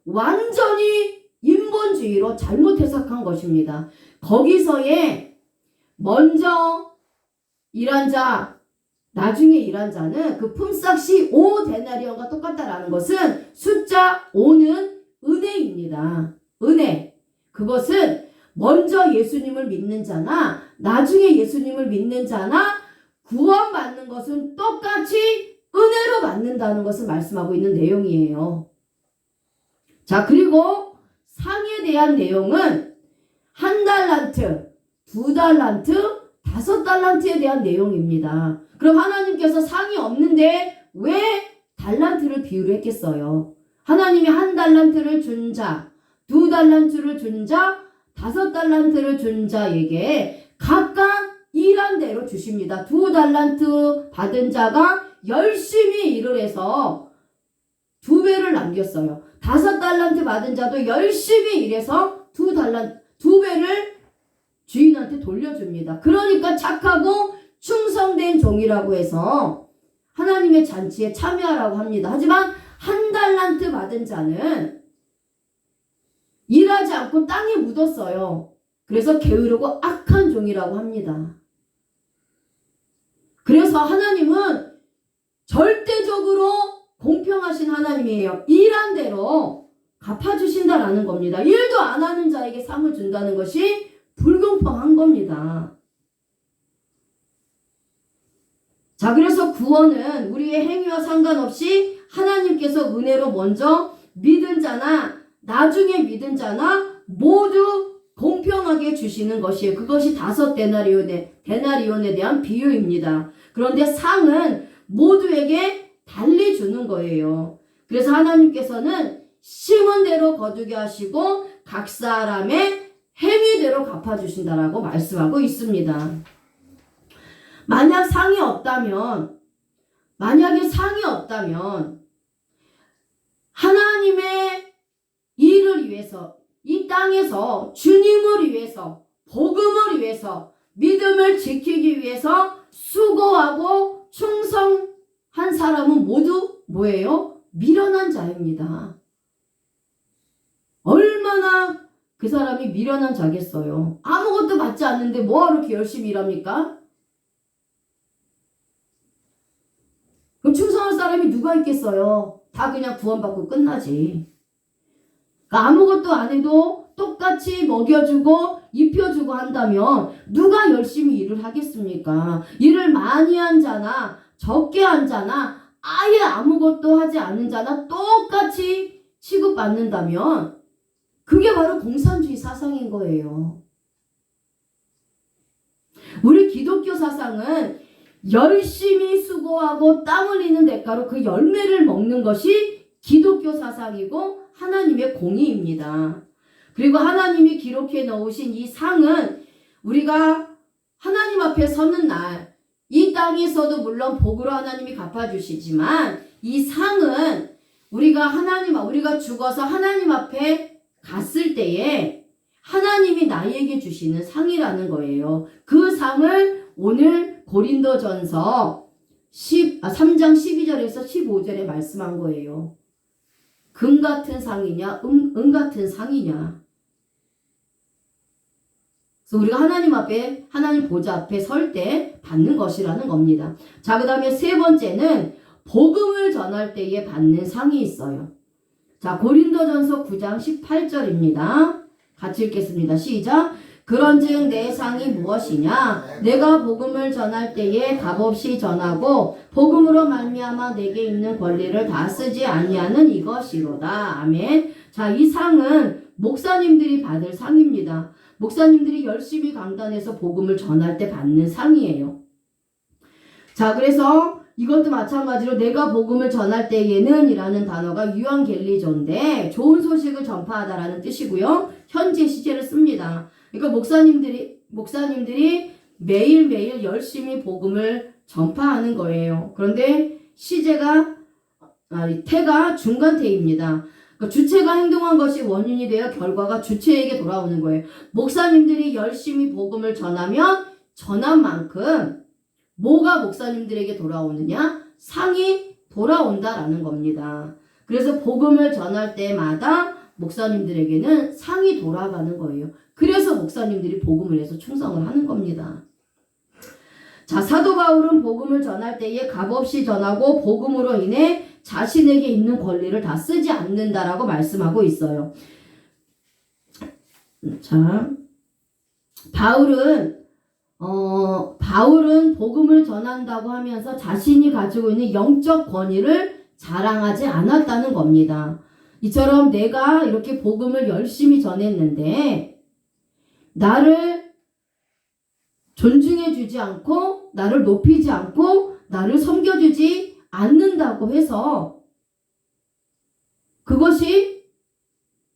완전히 인본주의로 잘못 해석한 것입니다. 거기서의 먼저 일한 자, 나중에 일한 자는 그 품삯이 5데나리온과 똑같다라는 것은 숫자 5는 은혜입니다. 은혜. 그것은 먼저 예수님을 믿는 자나 나중에 예수님을 믿는 자나 구원받는 것은 똑같이 은혜로 받는다는 것을 말씀하고 있는 내용이에요. 자, 그리고 상에 대한 내용은 1달란트, 2달란트, 5달란트에 대한 내용입니다. 그럼 하나님께서 상이 없는데 왜 달란트를 비유를 했겠어요? 하나님이 1달란트를 준 자, 2달란트를 준 자, 5달란트를 준 자에게 각각 일한 대로 주십니다. 2달란트 받은 자가 열심히 일을 해서 2배를 남겼어요. 5달란트 받은 자도 열심히 일해서 2배를 주인한테 돌려줍니다. 그러니까 착하고 충성된 종이라고 해서 하나님의 잔치에 참여하라고 합니다. 하지만 1달란트 받은 자는 일하지 않고 땅에 묻었어요. 그래서 게으르고 악한 종이라고 합니다. 그래서 하나님은 절대적으로 공평하신 하나님이에요. 일한 대로 갚아주신다라는 겁니다. 일도 안 하는 자에게 상을 준다는 것이 불공평한 겁니다. 자, 그래서 구원은 우리의 행위와 상관없이 하나님께서 은혜로 먼저 믿은 자나 나중에 믿은 자나 모두 공평하게 주시는 것이에요. 그것이 5데나리온에 대한 비유입니다. 그런데 상은 모두에게 달리 주는 거예요. 그래서 하나님께서는 심은 대로 거두게 하시고 각 사람의 행위대로 갚아주신다라고 말씀하고 있습니다. 만약에 상이 없다면 하나님의 일을 위해서 이 땅에서 주님을 위해서 복음을 위해서 믿음을 지키기 위해서 수고하고 충성한 사람은 모두 뭐예요? 미련한 자입니다. 얼마나 그 사람이 미련한 자겠어요. 아무것도 받지 않는데 뭐하러 이렇게 열심히 일합니까? 그럼 충성할 사람이 누가 있겠어요? 다 그냥 구원받고 끝나지. 그러니까 아무것도 안 해도 똑같이 먹여주고 입혀주고 한다면 누가 열심히 일을 하겠습니까? 일을 많이 한 자나 적게 한 자나 아예 아무것도 하지 않은 자나 똑같이 취급받는다면 그게 바로 공산주의 사상인 거예요. 우리 기독교 사상은 열심히 수고하고 땀 흘리는 대가로 그 열매를 먹는 것이 기독교 사상이고 하나님의 공의입니다. 그리고 하나님이 기록해 놓으신 이 상은 우리가 하나님 앞에 서는 날 이 땅에서도 물론 복으로 하나님이 갚아주시지만 이 상은 우리가 죽어서 하나님 앞에 갔을 때에 하나님이 나에게 주시는 상이라는 거예요. 그 상을 오늘 고린도전서 3장 12절에서 15절에 말씀한 거예요. 금 같은 상이냐 은 같은 상이냐. 그래서 우리가 하나님 보좌 앞에 설 때 받는 것이라는 겁니다. 자, 그 다음에 세 번째는 복음을 전할 때에 받는 상이 있어요. 자, 고린도전서 9장 18절입니다. 같이 읽겠습니다. 시작. 그런즉 내 상이 무엇이냐? 내가 복음을 전할 때에 값없이 전하고 복음으로 말미암아 내게 있는 권리를 다 쓰지 아니하는 이것이로다. 아멘. 자, 이 상은 목사님들이 받을 상입니다. 목사님들이 열심히 강단에서 복음을 전할 때 받는 상이에요. 자, 그래서 이것도 마찬가지로 내가 복음을 전할 때에는 이라는 단어가 유앙겔리조인데 좋은 소식을 전파하다라는 뜻이고요. 현재 시제를 씁니다. 그러니까 목사님들이 매일매일 열심히 복음을 전파하는 거예요. 그런데 태가 중간태입니다. 그러니까 주체가 행동한 것이 원인이 되어 결과가 주체에게 돌아오는 거예요. 목사님들이 열심히 복음을 전하면 전한 만큼 뭐가 목사님들에게 돌아오느냐? 상이 돌아온다라는 겁니다. 그래서 복음을 전할 때마다 목사님들에게는 상이 돌아가는 거예요. 그래서 목사님들이 복음을 해서 충성을 하는 겁니다. 자, 사도 바울은 복음을 전할 때에 값없이 전하고 복음으로 인해 자신에게 있는 권리를 다 쓰지 않는다라고 말씀하고 있어요. 자, 바울은 복음을 전한다고 하면서 자신이 가지고 있는 영적 권위를 자랑하지 않았다는 겁니다. 이처럼 내가 이렇게 복음을 열심히 전했는데 나를 존중해 주지 않고 나를 높이지 않고 나를 섬겨주지 않는다고 해서 그것이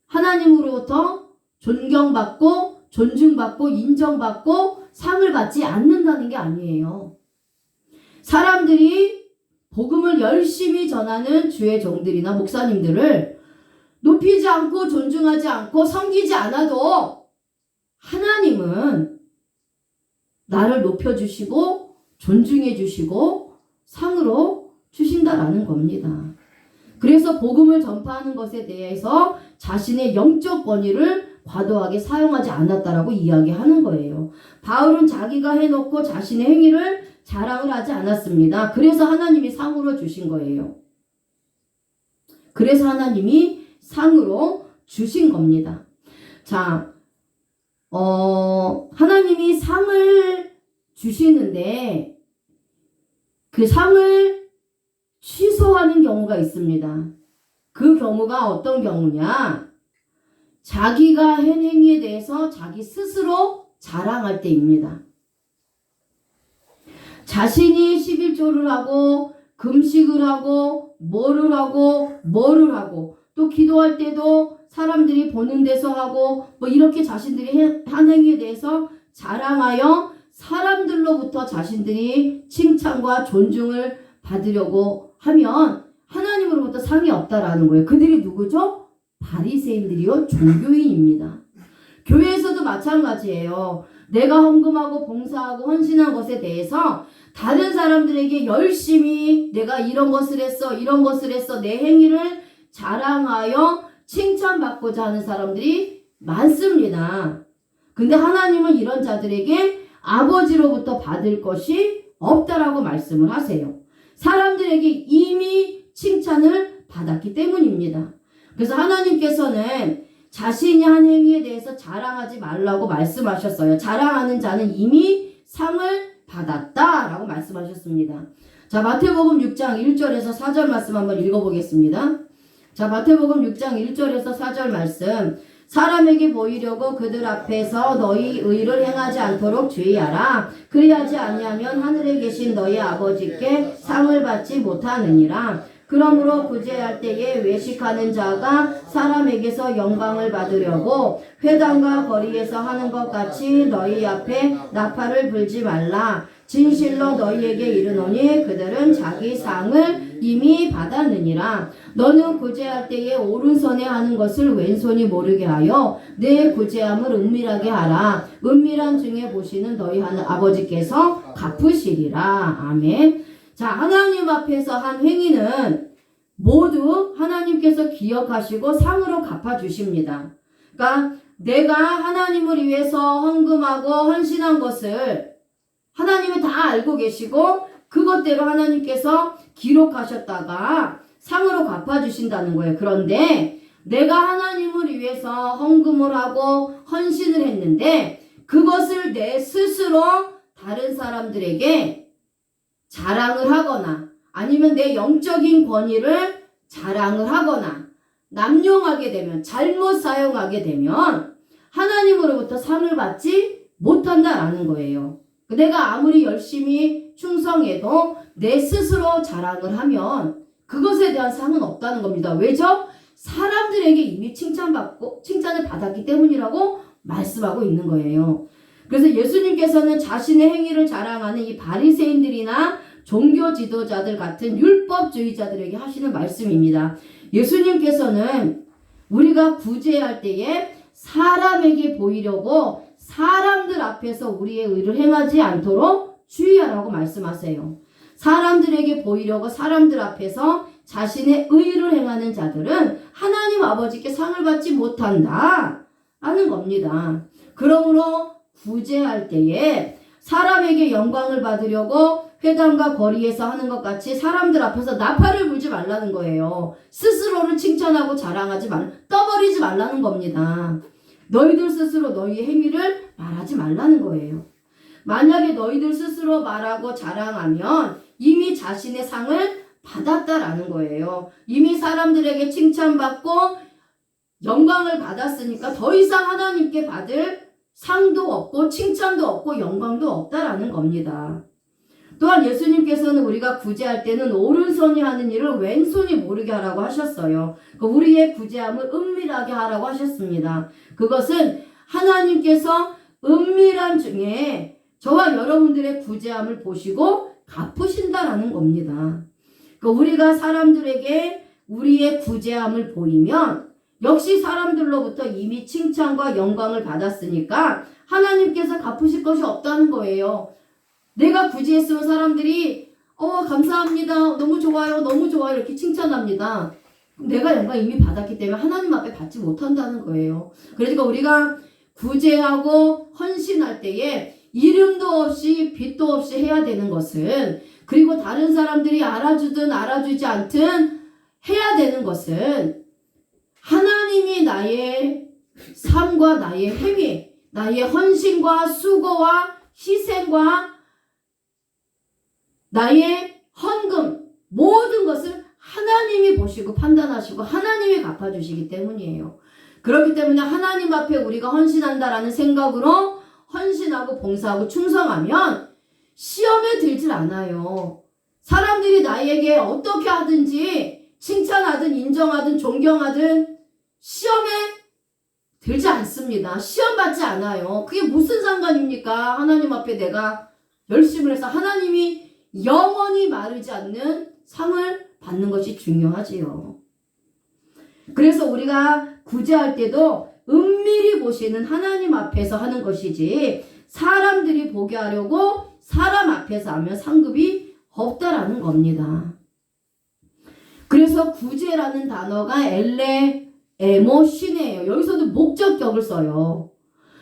하나님으로부터 존경받고 존중받고 인정받고 상을 받지 않는다는 게 아니에요. 사람들이 복음을 열심히 전하는 주의 종들이나 목사님들을 높이지 않고 존중하지 않고 섬기지 않아도 하나님은 나를 높여주시고 존중해주시고 상으로 주신다라는 겁니다. 그래서 복음을 전파하는 것에 대해서 자신의 영적 권위를 과도하게 사용하지 않았다라고 이야기하는 거예요. 바울은 자기가 해놓고 자신의 행위를 자랑을 하지 않았습니다. 그래서 하나님이 상으로 주신 거예요. 그래서 하나님이 상으로 주신 겁니다. 자, 하나님이 상을 주시는데 그 상을 취소하는 경우가 있습니다. 그 경우가 어떤 경우냐? 자기가 한 행위에 대해서 자기 스스로 자랑할 때입니다. 자신이 11조를 하고 금식을 하고 뭐를 하고 또 기도할 때도 사람들이 보는 데서 하고 뭐 이렇게 자신들이 한 행위에 대해서 자랑하여 사람들로부터 자신들이 칭찬과 존중을 받으려고 하면 하나님으로부터 상이 없다라는 거예요. 그들이 누구죠? 바리새인들이요, 종교인입니다. 교회에서도 마찬가지예요. 내가 헌금하고 봉사하고 헌신한 것에 대해서 다른 사람들에게 열심히 내가 이런 것을 했어 내 행위를 자랑하여 칭찬받고자 하는 사람들이 많습니다. 근데 하나님은 이런 자들에게 아버지로부터 받을 것이 없다라고 말씀을 하세요. 사람들에게 이미 칭찬을 받았기 때문입니다. 그래서 하나님께서는 자신이 한 행위에 대해서 자랑하지 말라고 말씀하셨어요. 자랑하는 자는 이미 상을 받았다라고 말씀하셨습니다. 자, 마태복음 6장 1절에서 4절 말씀 한번 읽어보겠습니다. 자, 마태복음 6장 1절에서 4절 말씀. 사람에게 보이려고 그들 앞에서 너희 의를 행하지 않도록 주의하라. 그리하지 아니하면 하늘에 계신 너희 아버지께 상을 받지 못하느니라. 그러므로 구제할 때에 외식하는 자가 사람에게서 영광을 받으려고 회당과 거리에서 하는 것 같이 너희 앞에 나팔을 불지 말라. 진실로 너희에게 이르노니 그들은 자기 상을 이미 받았느니라. 너는 구제할 때에 오른손에 하는 것을 왼손이 모르게 하여 내 구제함을 은밀하게 하라. 은밀한 중에 보시는 너희 하는 아버지께서 갚으시리라. 아멘. 자, 하나님 앞에서 한 행위는 모두 하나님께서 기억하시고 상으로 갚아주십니다. 그러니까 내가 하나님을 위해서 헌금하고 헌신한 것을 하나님이 다 알고 계시고 그것대로 하나님께서 기록하셨다가 상으로 갚아주신다는 거예요. 그런데 내가 하나님을 위해서 헌금을 하고 헌신을 했는데 그것을 내 스스로 다른 사람들에게 자랑을 하거나 아니면 내 영적인 권위를 자랑을 하거나 남용하게 되면 잘못 사용하게 되면 하나님으로부터 상을 받지 못한다라는 거예요. 내가 아무리 열심히 충성해도 내 스스로 자랑을 하면 그것에 대한 상은 없다는 겁니다. 왜죠? 사람들에게 이미 칭찬을 받았기 때문이라고 말씀하고 있는 거예요. 그래서 예수님께서는 자신의 행위를 자랑하는 이 바리새인들이나 종교 지도자들 같은 율법주의자들에게 하시는 말씀입니다. 예수님께서는 우리가 구제할 때에 사람에게 보이려고 사람들 앞에서 우리의 의를 행하지 않도록 주의하라고 말씀하세요. 사람들에게 보이려고 사람들 앞에서 자신의 의를 행하는 자들은 하나님 아버지께 상을 받지 못한다 라는 겁니다. 그러므로 구제할 때에 사람에게 영광을 받으려고 회당과 거리에서 하는 것 같이 사람들 앞에서 나팔을 불지 말라는 거예요. 스스로를 칭찬하고 자랑하지 떠버리지 말라는 겁니다. 너희들 스스로 너희의 행위를 말하지 말라는 거예요. 만약에 너희들 스스로 말하고 자랑하면 이미 자신의 상을 받았다라는 거예요. 이미 사람들에게 칭찬받고 영광을 받았으니까 더 이상 하나님께 받을 상도 없고 칭찬도 없고 영광도 없다라는 겁니다. 또한 예수님께서는 우리가 구제할 때는 오른손이 하는 일을 왼손이 모르게 하라고 하셨어요. 우리의 구제함을 은밀하게 하라고 하셨습니다. 그것은 하나님께서 은밀한 중에 저와 여러분들의 구제함을 보시고 갚으신다라는 겁니다. 우리가 사람들에게 우리의 구제함을 보이면 역시 사람들로부터 이미 칭찬과 영광을 받았으니까 하나님께서 갚으실 것이 없다는 거예요. 내가 구제했으면 사람들이 감사합니다. 너무 좋아요. 이렇게 칭찬합니다. 내가 영광 이미 받았기 때문에 하나님 앞에 받지 못한다는 거예요. 그러니까 우리가 구제하고 헌신할 때에 이름도 없이 빛도 없이 해야 되는 것은, 그리고 다른 사람들이 알아주든 알아주지 않든 해야 되는 것은 하나님이 나의 삶과 나의 행위, 나의 헌신과 수고와 희생과 나의 헌금, 모든 것을 하나님이 보시고 판단하시고 하나님이 갚아주시기 때문이에요. 그렇기 때문에 하나님 앞에 우리가 헌신한다라는 생각으로 헌신하고 봉사하고 충성하면 시험에 들질 않아요. 사람들이 나에게 어떻게 하든지 칭찬하든 인정하든 존경하든 시험에 들지 않습니다. 시험 받지 않아요. 그게 무슨 상관입니까? 하나님 앞에 내가 열심을 해서 하나님이 영원히 마르지 않는 상을 받는 것이 중요하지요. 그래서 우리가 구제할 때도 은밀히 보시는 하나님 앞에서 하는 것이지 사람들이 보게 하려고 사람 앞에서 하면 상급이 없다라는 겁니다. 그래서 구제라는 단어가 엘레 에모시네요. 여기서도 목적격을 써요.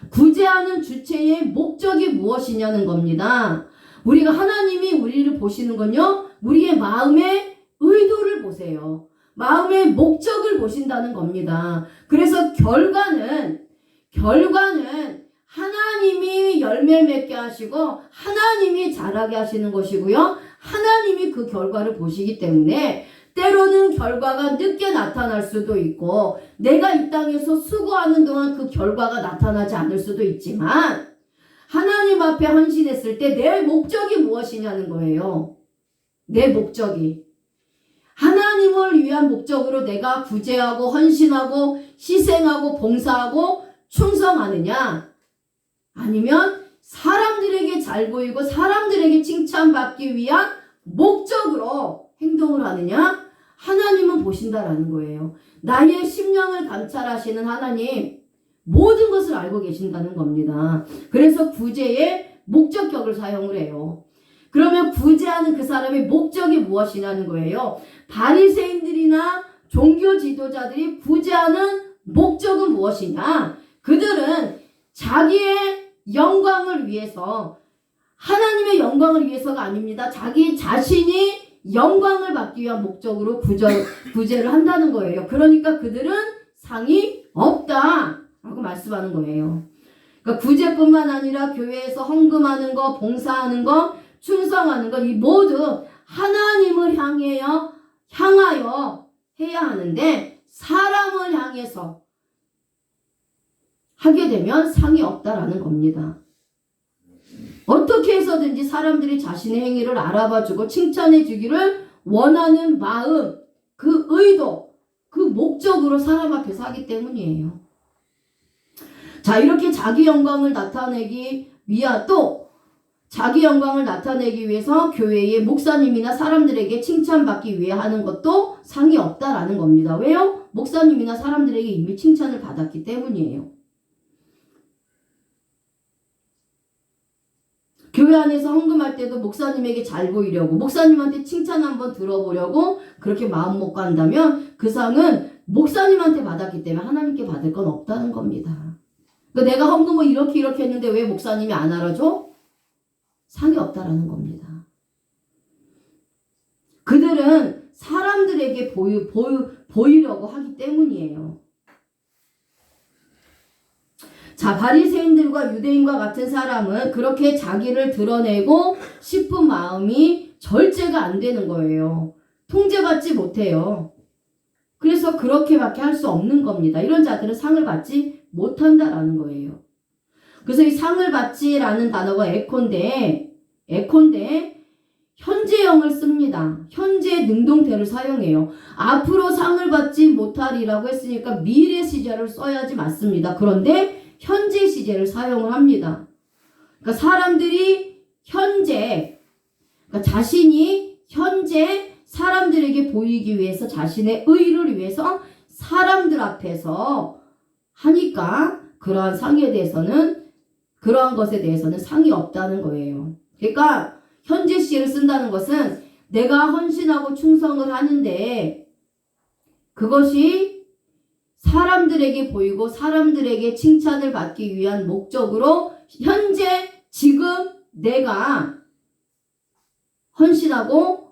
구제하는 주체의 목적이 무엇이냐는 겁니다. 우리가 하나님이 우리를 보시는 건요, 우리의 마음의 의도를 보세요. 마음의 목적을 보신다는 겁니다. 그래서 결과는 하나님이 열매 맺게 하시고 하나님이 자라게 하시는 것이고요. 하나님이 그 결과를 보시기 때문에 때로는 결과가 늦게 나타날 수도 있고 내가 이 땅에서 수고하는 동안 그 결과가 나타나지 않을 수도 있지만 하나님 앞에 헌신했을 때 내 목적이 무엇이냐는 거예요. 내 목적이. 하나님을 위한 목적으로 내가 구제하고 헌신하고 희생하고 봉사하고 충성하느냐? 아니면 사람들에게 잘 보이고 사람들에게 칭찬받기 위한 목적으로 행동을 하느냐? 하나님은 보신다라는 거예요. 나의 심령을 감찰하시는 하나님, 모든 것을 알고 계신다는 겁니다. 그래서 구제에 목적격을 사용을 해요. 그러면 구제하는 그 사람의 목적이 무엇이냐는 거예요. 바리새인들이나 종교 지도자들이 구제하는 목적은 무엇이냐? 그들은 자기의 영광을 위해서, 하나님의 영광을 위해서가 아닙니다. 자기 자신이 영광을 받기 위한 목적으로 구제를 한다는 거예요. 그러니까 그들은 상이 없다 라고 말씀하는 거예요. 그러니까 구제뿐만 아니라 교회에서 헌금하는 거, 봉사하는 거, 충성하는 것, 이 모두 하나님을 향하여 해야 하는데 사람을 향해서 하게 되면 상이 없다라는 겁니다. 어떻게 해서든지 사람들이 자신의 행위를 알아봐주고 칭찬해 주기를 원하는 마음, 그 의도, 그 목적으로 사람 앞에서 하기 때문이에요. 자, 이렇게 자기 영광을 나타내기 위해서 교회의 목사님이나 사람들에게 칭찬받기 위해 하는 것도 상이 없다라는 겁니다. 왜요? 목사님이나 사람들에게 이미 칭찬을 받았기 때문이에요. 교회 안에서 헌금할 때도 목사님에게 잘 보이려고, 목사님한테 칭찬 한번 들어보려고 그렇게 마음 먹고 한다면 그 상은 목사님한테 받았기 때문에 하나님께 받을 건 없다는 겁니다. 그러니까 내가 헌금을 이렇게 했는데 왜 목사님이 안 알아줘? 상이 없다라는 겁니다. 그들은 사람들에게 보이려고 하기 때문이에요. 자, 바리새인들과 유대인과 같은 사람은 그렇게 자기를 드러내고 싶은 마음이 절제가 안 되는 거예요. 통제받지 못해요. 그래서 그렇게밖에 할 수 없는 겁니다. 이런 자들은 상을 받지 못한다라는 거예요. 그래서 이 상을 받지라는 단어가 에콘데 현재형을 씁니다. 현재 능동태를 사용해요. 앞으로 상을 받지 못하리라고 했으니까 미래 시제를 써야지 맞습니다. 그런데 현재 시제를 사용을 합니다. 그러니까 사람들이 그러니까 자신이 현재 사람들에게 보이기 위해서 자신의 의를 위해서 사람들 앞에서 하니까 그러한 것에 대해서는 상이 없다는 거예요. 그러니까 현재 시제를 쓴다는 것은 내가 헌신하고 충성을 하는데 그것이 사람들에게 보이고 사람들에게 칭찬을 받기 위한 목적으로 현재 지금 내가 헌신하고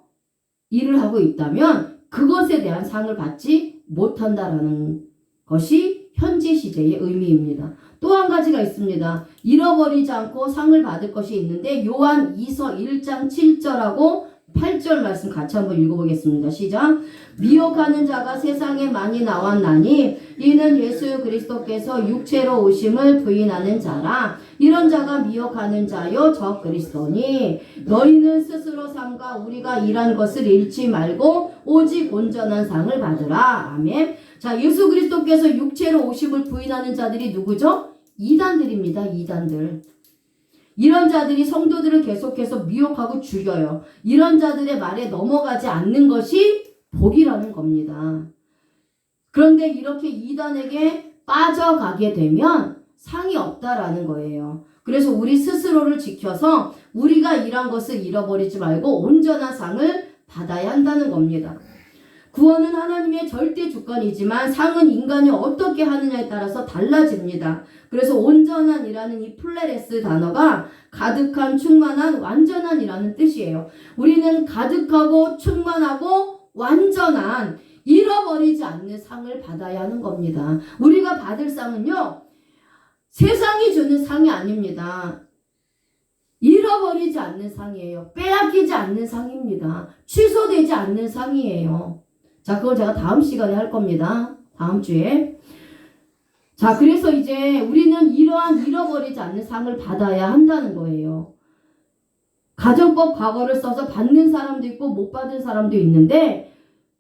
일을 하고 있다면 그것에 대한 상을 받지 못한다라는 것이 현재 시제의 의미입니다. 또 한 가지가 있습니다. 잃어버리지 않고 상을 받을 것이 있는데 요한 2서 1장 7절하고 8절 말씀 같이 한번 읽어보겠습니다. 시작. 미혹하는 자가 세상에 많이 나왔나니 이는 예수 그리스도께서 육체로 오심을 부인하는 자라. 이런 자가 미혹하는 자요 저 그리스도니 너희는 스스로 삼가 우리가 일한 것을 잃지 말고 오직 온전한 상을 받으라. 아멘. 자, 예수 그리스도께서 육체로 오심을 부인하는 자들이 누구죠? 이단들입니다. 이단들. 이런 자들이 성도들을 계속해서 미혹하고 죽여요. 이런 자들의 말에 넘어가지 않는 것이 복이라는 겁니다. 그런데 이렇게 이단에게 빠져가게 되면 상이 없다라는 거예요. 그래서 우리 스스로를 지켜서 우리가 일한 것을 잃어버리지 말고 온전한 상을 받아야 한다는 겁니다. 구원은 하나님의 절대 주권이지만 상은 인간이 어떻게 하느냐에 따라서 달라집니다. 그래서 온전한이라는 이 플레레스 단어가 가득한, 충만한, 완전한이라는 뜻이에요. 우리는 가득하고 충만하고 완전한, 잃어버리지 않는 상을 받아야 하는 겁니다. 우리가 받을 상은요, 세상이 주는 상이 아닙니다. 잃어버리지 않는 상이에요. 빼앗기지 않는 상입니다. 취소되지 않는 상이에요. 자, 그걸 제가 다음 시간에 할 겁니다. 다음 주에. 자, 그래서 이제 우리는 이러한 잃어버리지 않는 상을 받아야 한다는 거예요. 가정법 과거를 써서 받는 사람도 있고 못 받은 사람도 있는데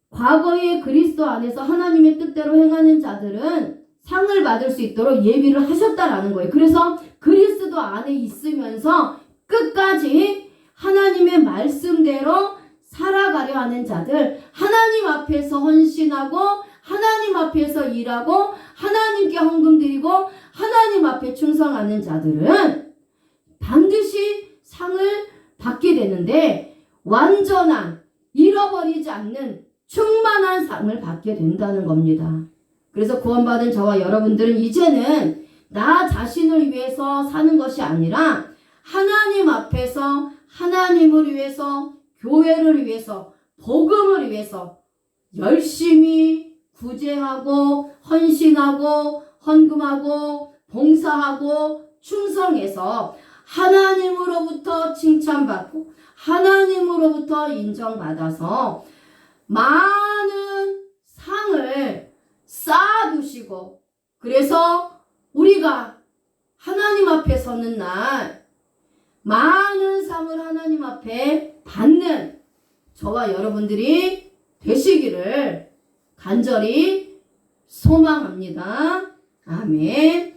과거에 그리스도 안에서 하나님의 뜻대로 행하는 자들은 상을 받을 수 있도록 예비를 하셨다라는 거예요. 그래서 그리스도 안에 있으면서 끝까지 하나님의 말씀대로 살아가려 하는 자들, 하나님 앞에서 헌신하고 하나님 앞에서 일하고 하나님께 헌금 드리고 하나님 앞에 충성하는 자들은 반드시 상을 받게 되는데 완전한, 잃어버리지 않는 충만한 상을 받게 된다는 겁니다. 그래서 구원받은 저와 여러분들은 이제는 나 자신을 위해서 사는 것이 아니라 하나님 앞에서 하나님을 위해서, 교회를 위해서, 복음을 위해서 열심히 구제하고 헌신하고 헌금하고 봉사하고 충성해서 하나님으로부터 칭찬받고 하나님으로부터 인정받아서 많은 상을 쌓아두시고, 그래서 우리가 하나님 앞에 서는 날 많은 상을 하나님 앞에 받는 저와 여러분들이 되시기를 간절히 소망합니다. 아멘.